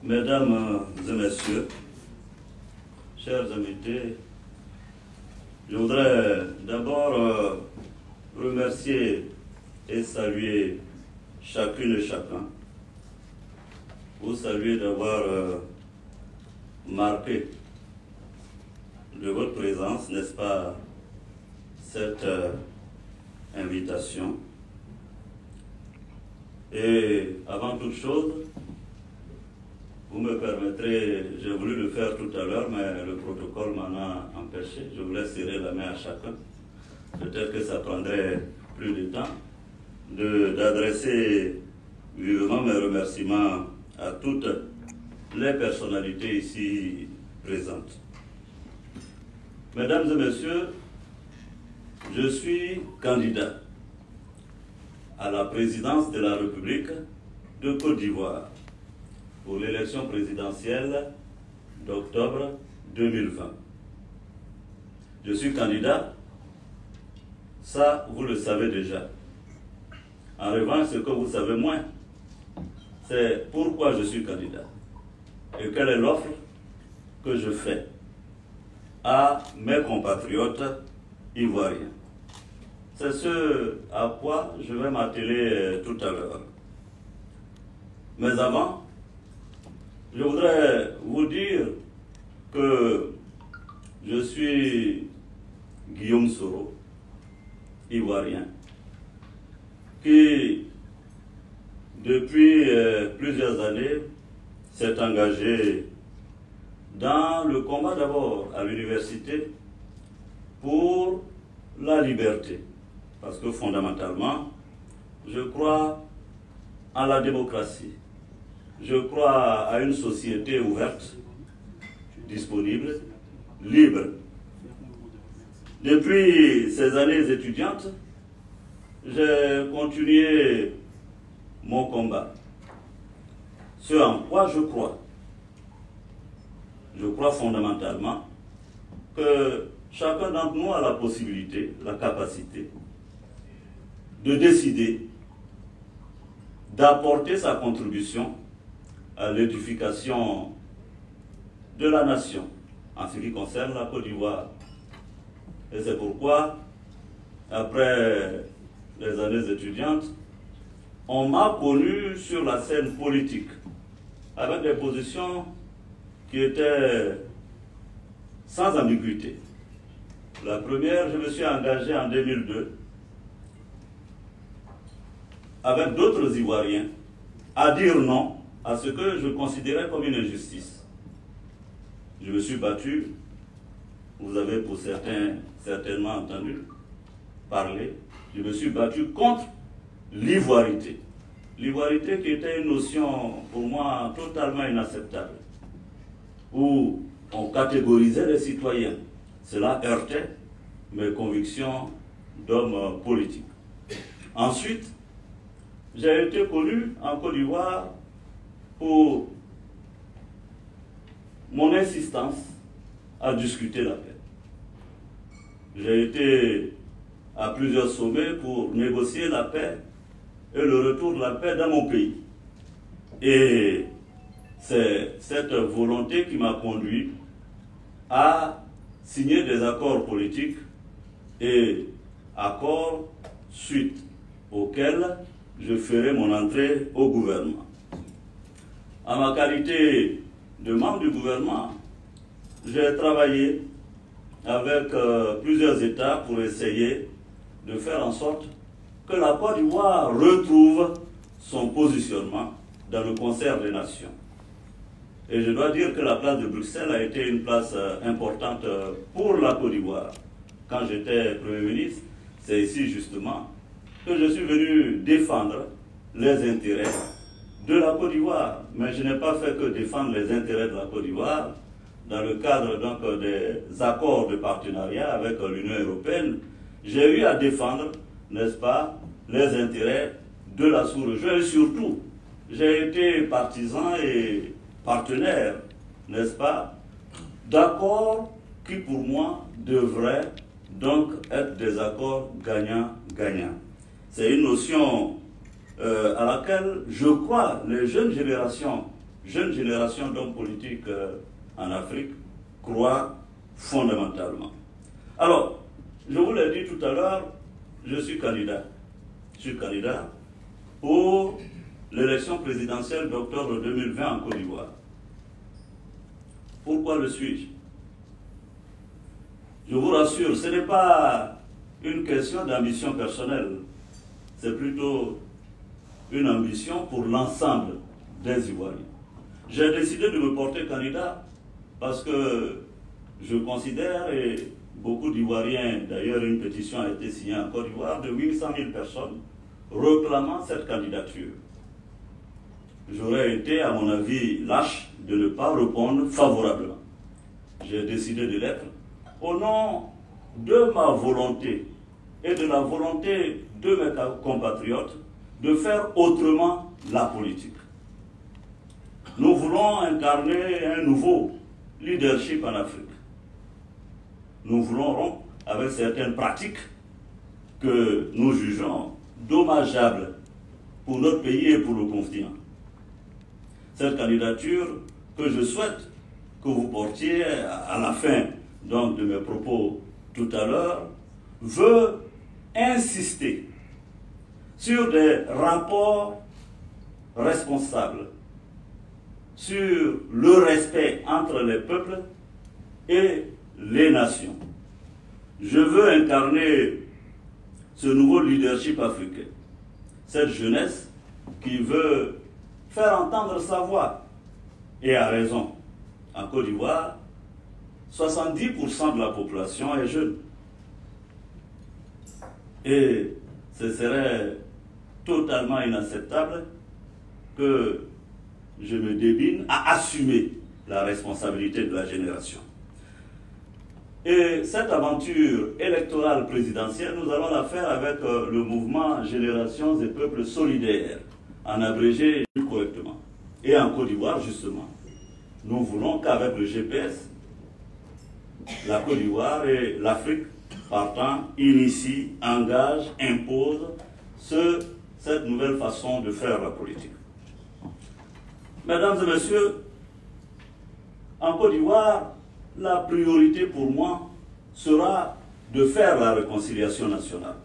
Mesdames et messieurs, chers invités, je voudrais d'abord remercier et saluer chacune et chacun. Vous saluer d'avoir marqué de votre présence, n'est-ce pas, cette invitation. Et avant toute chose, vous me permettrez, j'ai voulu le faire tout à l'heure, mais le protocole m'en a empêché. Je voulais serrer la main à chacun. Peut-être que ça prendrait plus de temps d'adresser vivement mes remerciements à toutes les personnalités ici présentes. Mesdames et messieurs, je suis candidat à la présidence de la République de Côte d'Ivoire pour l'élection présidentielle d'octobre 2020. Je suis candidat, ça vous le savez déjà. En revanche, ce que vous savez moins, c'est pourquoi je suis candidat et quelle est l'offre que je fais à mes compatriotes ivoiriens. C'est ce à quoi je vais m'atteler tout à l'heure. Mais avant, je voudrais vous dire que je suis Guillaume Soro, ivoirien, qui depuis plusieurs années s'est engagé dans le combat d'abord à l'université pour la liberté. Parce que fondamentalement, je crois en la démocratie. Je crois à une société ouverte, disponible, libre. Depuis ces années étudiantes, j'ai continué mon combat. Ce en quoi je crois. Je crois fondamentalement que chacun d'entre nous a la possibilité, la capacité de décider d'apporter sa contribution à l'édification de la nation en ce qui concerne la Côte d'Ivoire. Et c'est pourquoi, après les années étudiantes, on m'a connu sur la scène politique avec des positions qui étaient sans ambiguïté. La première, je me suis engagé en 2002 avec d'autres Ivoiriens à dire non à ce que je considérais comme une injustice. Je me suis battu, vous avez pour certains certainement entendu parler, je me suis battu contre l'ivoirité. L'ivoirité qui était une notion pour moi totalement inacceptable, où on catégorisait les citoyens. Cela heurtait mes convictions d'homme politique. Ensuite, j'ai été connu en Côte d'Ivoire pour mon insistance à discuter la paix. J'ai été à plusieurs sommets pour négocier la paix et le retour de la paix dans mon pays. Et c'est cette volonté qui m'a conduit à signer des accords politiques et accords suite auxquels je ferai mon entrée au gouvernement. En ma qualité de membre du gouvernement, j'ai travaillé avec plusieurs États pour essayer de faire en sorte que la Côte d'Ivoire retrouve son positionnement dans le concert des nations. Et je dois dire que la place de Bruxelles a été une place importante pour la Côte d'Ivoire. Quand j'étais Premier ministre, c'est ici justement que je suis venu défendre les intérêts de la Côte d'Ivoire. Mais je n'ai pas fait que défendre les intérêts de la Côte d'Ivoire dans le cadre donc des accords de partenariat avec l'Union européenne. J'ai eu à défendre, n'est-ce pas, les intérêts de la sous-région et surtout, j'ai été partisan et partenaire, n'est-ce pas, d'accords qui pour moi devraient donc être des accords gagnant-gagnant. C'est une notion à laquelle je crois les jeunes générations jeune génération d'hommes politiques en Afrique croit fondamentalement. Alors, je vous l'ai dit tout à l'heure, je suis candidat. Je suis candidat pour l'élection présidentielle d'octobre 2020 en Côte d'Ivoire. Pourquoi le suis-je? Je vous rassure, ce n'est pas une question d'ambition personnelle, c'est plutôt une ambition pour l'ensemble des Ivoiriens. J'ai décidé de me porter candidat parce que je considère, et beaucoup d'Ivoiriens, d'ailleurs une pétition a été signée en Côte d'Ivoire de 800 000 personnes réclamant cette candidature. J'aurais été, à mon avis, lâche de ne pas répondre favorablement. J'ai décidé de l'être au nom de ma volonté et de la volonté de mes compatriotes de faire autrement la politique. Nous voulons incarner un nouveau leadership en Afrique. Nous voulons rompre avec certaines pratiques que nous jugeons dommageables pour notre pays et pour le continent. Cette candidature que je souhaite que vous portiez à la fin donc, de mes propos tout à l'heure veut insister sur des rapports responsables, sur le respect entre les peuples et les nations. Je veux incarner ce nouveau leadership africain, cette jeunesse qui veut faire entendre sa voix, et a raison. En Côte d'Ivoire, 70% de la population est jeune. Et ce serait totalement inacceptable que je me débine à assumer la responsabilité de la génération. Et cette aventure électorale présidentielle, nous allons la faire avec le mouvement Générations et Peuples Solidaires, en abrégé correctement. Et en Côte d'Ivoire, justement, nous voulons qu'avec le GPS, la Côte d'Ivoire et l'Afrique, partant, initient, engagent, imposent cette nouvelle façon de faire la politique. Mesdames et messieurs, en Côte d'Ivoire, la priorité pour moi sera de faire la réconciliation nationale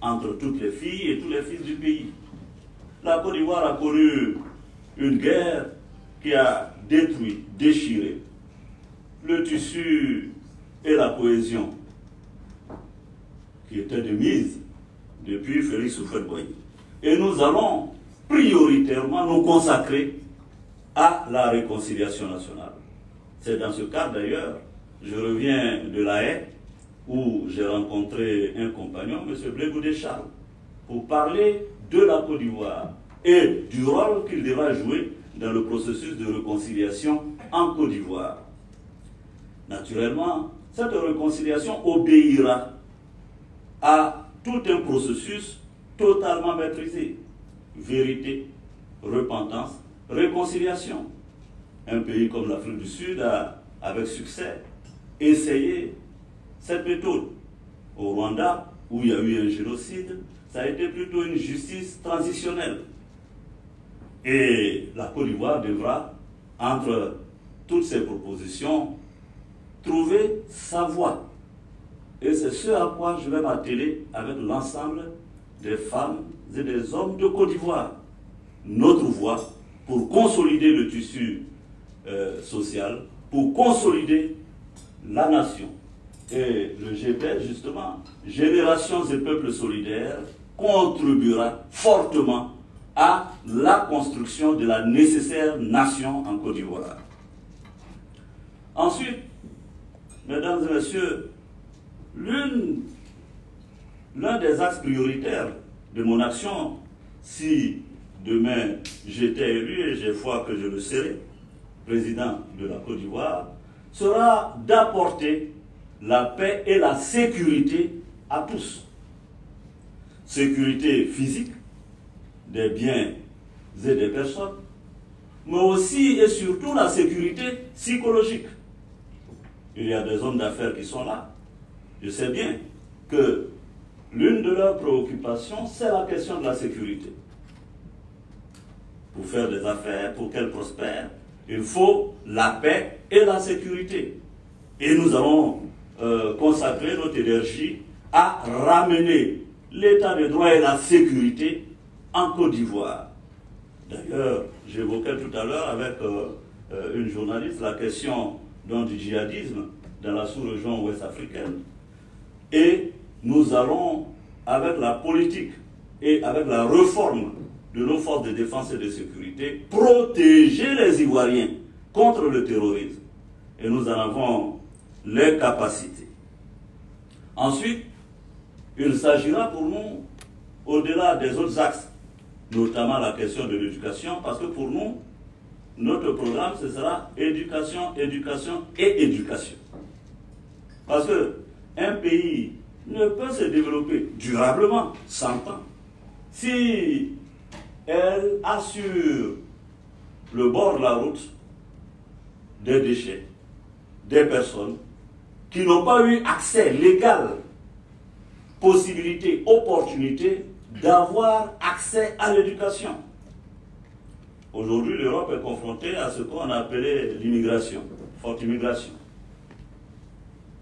entre toutes les filles et tous les fils du pays. La Côte d'Ivoire a connu une guerre qui a détruit, déchiré le tissu et la cohésion qui étaient de mise depuis Félix Houphouët-Boigny. Et nous allons prioritairement nous consacrer à la réconciliation nationale. C'est dans ce cadre d'ailleurs, je reviens de La Haye, où j'ai rencontré un compagnon, M. Blé Charles, pour parler de la Côte d'Ivoire et du rôle qu'il devra jouer dans le processus de réconciliation en Côte d'Ivoire. Naturellement, cette réconciliation obéira à tout un processus totalement maîtrisé. Vérité, repentance, réconciliation. Un pays comme l'Afrique du Sud a, avec succès, essayé cette méthode. Au Rwanda, où il y a eu un génocide, ça a été plutôt une justice transitionnelle. Et la Côte d'Ivoire devra, entre toutes ces propositions, trouver sa voie. Et c'est ce à quoi je vais m'atteler avec l'ensemble des femmes et des hommes de Côte d'Ivoire. Notre voie pour consolider le tissu social, pour consolider la nation. Et le GPS, justement, Générations et Peuples Solidaires, contribuera fortement à la construction de la nécessaire nation en Côte d'Ivoire. Ensuite, mesdames et messieurs, l'un des axes prioritaires de mon action, si demain j'étais élu, et j'ai foi que je le serai, président de la Côte d'Ivoire, sera d'apporter la paix et la sécurité à tous. Sécurité physique, des biens et des personnes, mais aussi et surtout la sécurité psychologique. Il y a des hommes d'affaires qui sont là. Je sais bien que l'une de leurs préoccupations, c'est la question de la sécurité. pour faire des affaires, pour qu'elles prospèrent, il faut la paix et la sécurité. Et nous allons consacrer notre énergie à ramener l'état de droit et la sécurité en Côte d'Ivoire. D'ailleurs, j'évoquais tout à l'heure avec une journaliste la question du djihadisme dans la sous-région ouest-africaine. Et nous allons, avec la politique et avec la réforme de nos forces de défense et de sécurité, protéger les Ivoiriens contre le terrorisme. Et nous en avons les capacités. Ensuite, il s'agira pour nous, au-delà des autres axes, notamment la question de l'éducation, parce que pour nous, notre programme, ce sera éducation, éducation et éducation. Parce qu'un pays ne peut se développer durablement, sans temps, si elle assure le bord de la route des déchets, des personnes qui n'ont pas eu accès légal, possibilité, opportunité d'avoir accès à l'éducation. Aujourd'hui, l'Europe est confrontée à ce qu'on a appelé l'immigration, forte immigration.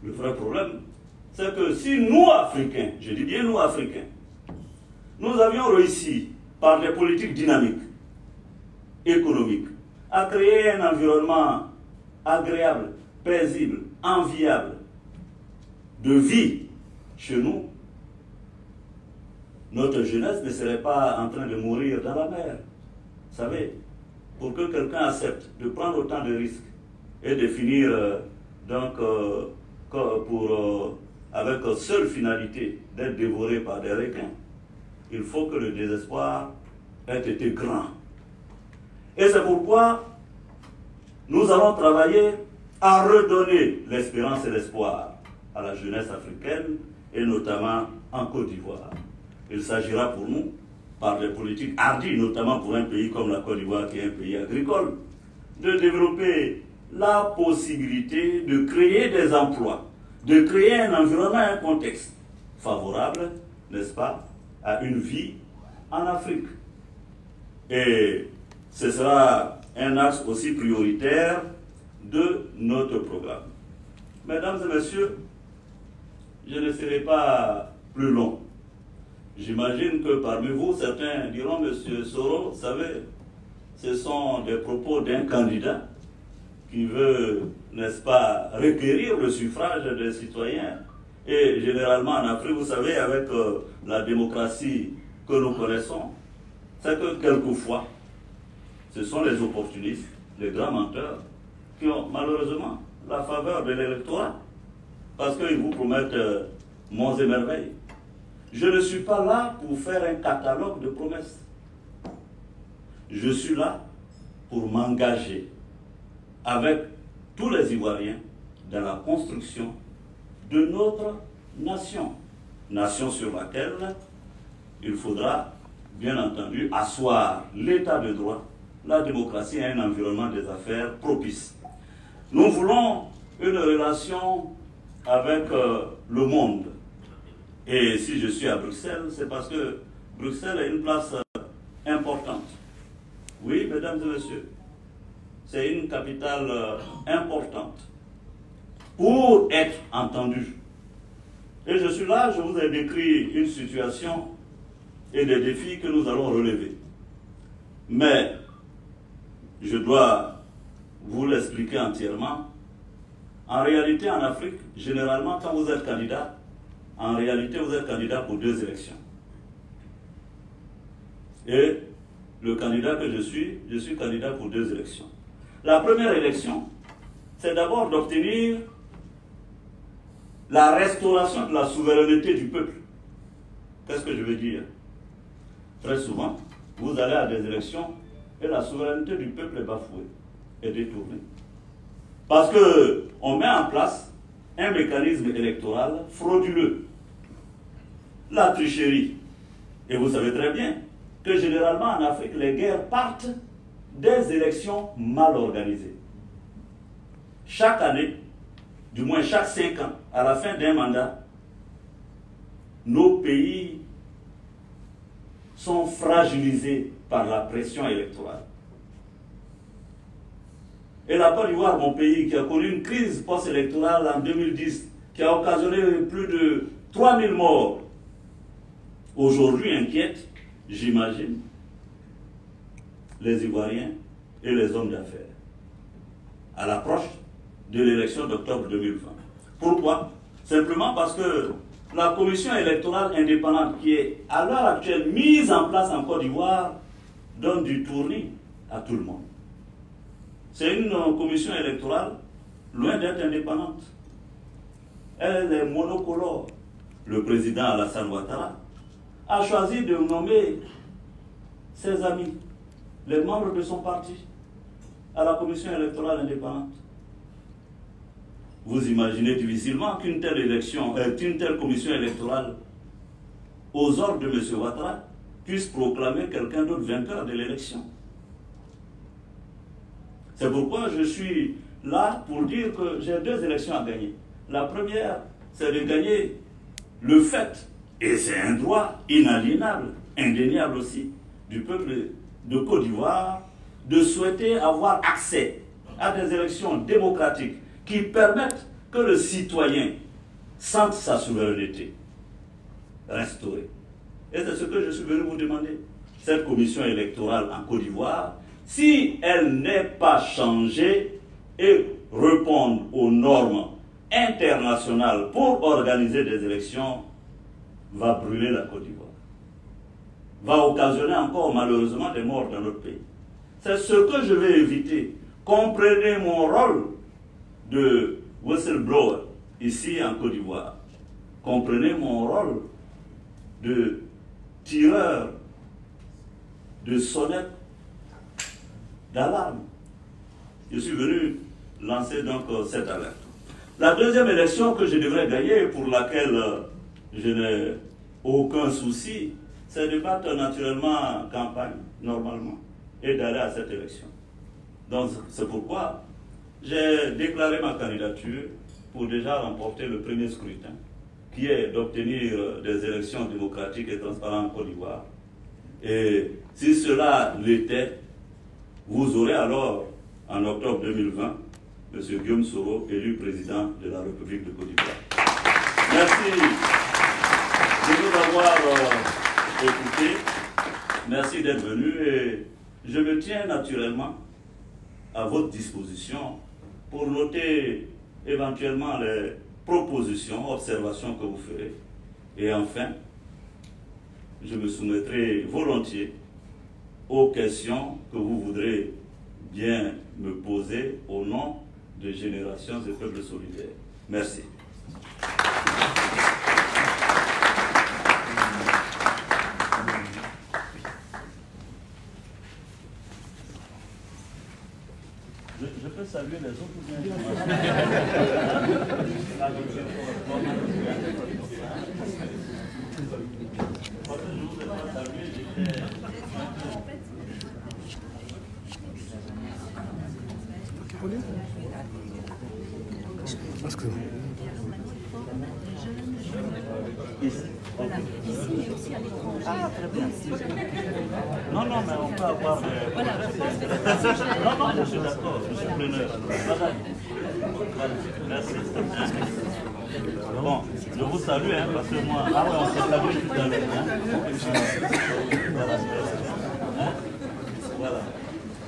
Le vrai problème, c'est que si nous, Africains, je dis bien nous, Africains, nous avions réussi, par des politiques dynamiques, économiques, à créer un environnement agréable, paisible, enviable, de vie chez nous, notre jeunesse ne serait pas en train de mourir dans la mer. Vous savez, pour que quelqu'un accepte de prendre autant de risques et de finir avec seule finalité d'être dévoré par des requins, il faut que le désespoir ait été grand. Et c'est pourquoi nous allons travailler à redonner l'espérance et l'espoir à la jeunesse africaine et notamment en Côte d'Ivoire. Il s'agira pour nous, par des politiques hardies, notamment pour un pays comme la Côte d'Ivoire qui est un pays agricole, de développer la possibilité de créer des emplois, de créer un environnement, un contexte favorable, n'est-ce pas, à une vie en Afrique. Et ce sera un axe aussi prioritaire de notre programme. Mesdames et messieurs, je ne serai pas plus long. J'imagine que parmi vous, certains diront, Monsieur Soro, vous savez, ce sont des propos d'un candidat qui veut, n'est-ce pas, requérir le suffrage des citoyens. Et généralement en Afrique, vous savez, avec la démocratie que nous connaissons, c'est que quelquefois, ce sont les opportunistes, les grands menteurs, qui ont malheureusement la faveur de l'électorat, parce qu'ils vous promettent monts et merveilles. Je ne suis pas là pour faire un catalogue de promesses. Je suis là pour m'engager avec tous les Ivoiriens dans la construction de notre nation. Nation sur laquelle il faudra, bien entendu, asseoir l'état de droit, la démocratie et un environnement des affaires propice. Nous voulons une relation avec le monde. Et si je suis à Bruxelles, c'est parce que Bruxelles est une place importante. Oui, mesdames et messieurs, c'est une capitale importante pour être entendue. Et je suis là, je vous ai décrit une situation et des défis que nous allons relever. Mais je dois vous l'expliquer entièrement. En réalité, en Afrique, généralement, quand vous êtes candidat, en réalité, vous êtes candidat pour 2 élections. Et le candidat que je suis candidat pour 2 élections. La première élection, c'est d'abord d'obtenir la restauration de la souveraineté du peuple. Qu'est-ce que je veux dire? Très souvent, vous allez à des élections et la souveraineté du peuple est bafouée, est détournée. Parce qu'on met en place un mécanisme électoral frauduleux. La tricherie. Et vous savez très bien que généralement en Afrique, les guerres partent des élections mal organisées. Chaque année, du moins chaque 5 ans, à la fin d'un mandat, nos pays sont fragilisés par la pression électorale. Et la Côte d'Ivoire, mon pays, qui a connu une crise post-électorale en 2010, qui a occasionné plus de 3000 morts, aujourd'hui inquiète, j'imagine, les Ivoiriens et les hommes d'affaires à l'approche de l'élection d'octobre 2020. Pourquoi? Simplement parce que la commission électorale indépendante qui est à l'heure actuelle mise en place en Côte d'Ivoire donne du tournis à tout le monde. C'est une commission électorale loin d'être indépendante. Elle est monocolore. Le président Alassane Ouattara a choisi de nommer ses amis, les membres de son parti, à la commission électorale indépendante. Vous imaginez difficilement qu'une telle élection, une telle commission électorale, aux ordres de M. Ouattara, puisse proclamer quelqu'un d'autre vainqueur de l'élection. C'est pourquoi je suis là pour dire que j'ai 2 élections à gagner. La première, c'est de gagner le fait, et c'est un droit inaliénable, indéniable aussi, du peuple de Côte d'Ivoire, de souhaiter avoir accès à des élections démocratiques qui permettent que le citoyen sente sa souveraineté restaurée. Et c'est ce que je suis venu vous demander. Cette commission électorale en Côte d'Ivoire, si elle n'est pas changée et répondre aux normes internationales pour organiser des élections, va brûler la Côte d'Ivoire. Va occasionner encore malheureusement des morts dans notre pays. C'est ce que je vais éviter. Comprenez mon rôle de whistleblower ici en Côte d'Ivoire. Comprenez mon rôle de tireur de sonnette d'alarme. Je suis venu lancer donc cette alerte. La deuxième élection que je devrais gagner, pour laquelle je n'ai aucun souci, c'est de battre naturellement en campagne, normalement, et d'aller à cette élection. Donc c'est pourquoi j'ai déclaré ma candidature pour déjà remporter le premier scrutin, qui est d'obtenir des élections démocratiques et transparentes en Côte d'Ivoire. Et si cela l'était, vous aurez alors, en octobre 2020, M. Guillaume Soro, élu président de la République de Côte d'Ivoire. Merci de nous avoir écoutés. Merci d'être venu et je me tiens naturellement à votre disposition pour noter éventuellement les propositions, observations que vous ferez. Et enfin, je me soumettrai volontiers aux questions que vous voudrez bien me poser au nom de Générations et Peuples Solidaires. Merci. Je peux saluer les autres ou bien? Ici, mais aussi à l'étranger. Ah, très bien. Non, non, mais on peut avoir... Voilà, je pense que... Non, non, je suis d'accord, je suis preneur. Merci. Bon, je vous salue, hein, parce que moi... Ah ouais, on s'est salué tout à l'heure. Hein. Voilà. Hein? Voilà.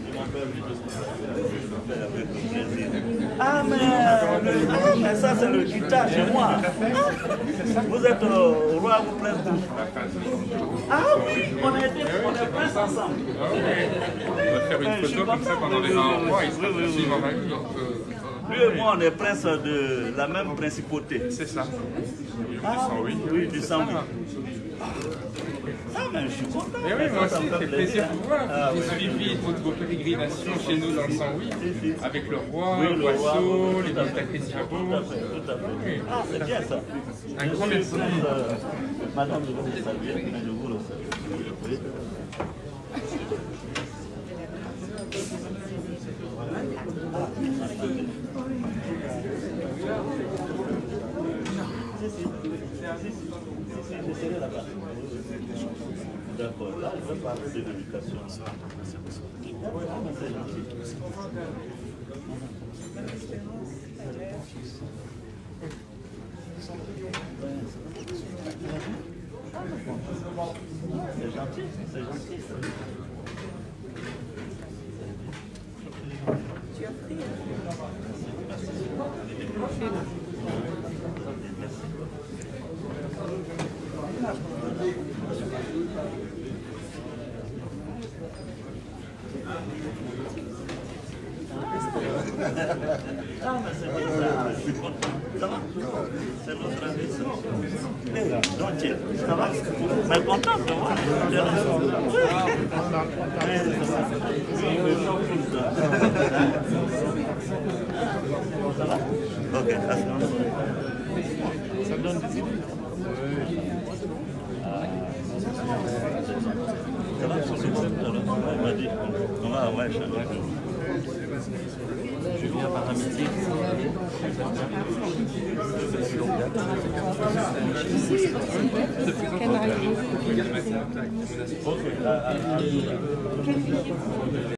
Je m'appelle avec plaisir. Ah, mais ça, c'est le guitare chez moi. Vous êtes au roi, vous prenez tout. Ah oui, on est princes ensemble. On va faire une photo comme ça pendant les 1 mois, il sera possible en avis. Lui et moi, on est princes de la même principauté. C'est ça. Ah, oui, du sang. Ah, mais je suis content. Mais oui, moi aussi, c'est plaisir de vous voir. J'ai suivi vos pérégrinations chez nous dans le Saint-Louis, avec le roi, le Boisseau, les Vita Christiabo. Tout à fait. Ah, c'est bien ça. Un grand merci. Madame, je vous salue, mais je vous le salue. Je serai là-bas. D'accord, là, je vais parler de l'éducation. C'est gentil. C'est gentil, c'est gentil. Tu as pris, Ah, mais c'est bizarre, je suis content. Ça va? C'est notre ambition. Donc, ça va? Mais content de voir. Oui. Ça va? Ok, ça donne des idées. Ça va? On m'a dit, on va échanger. Je viens par amitié. quelle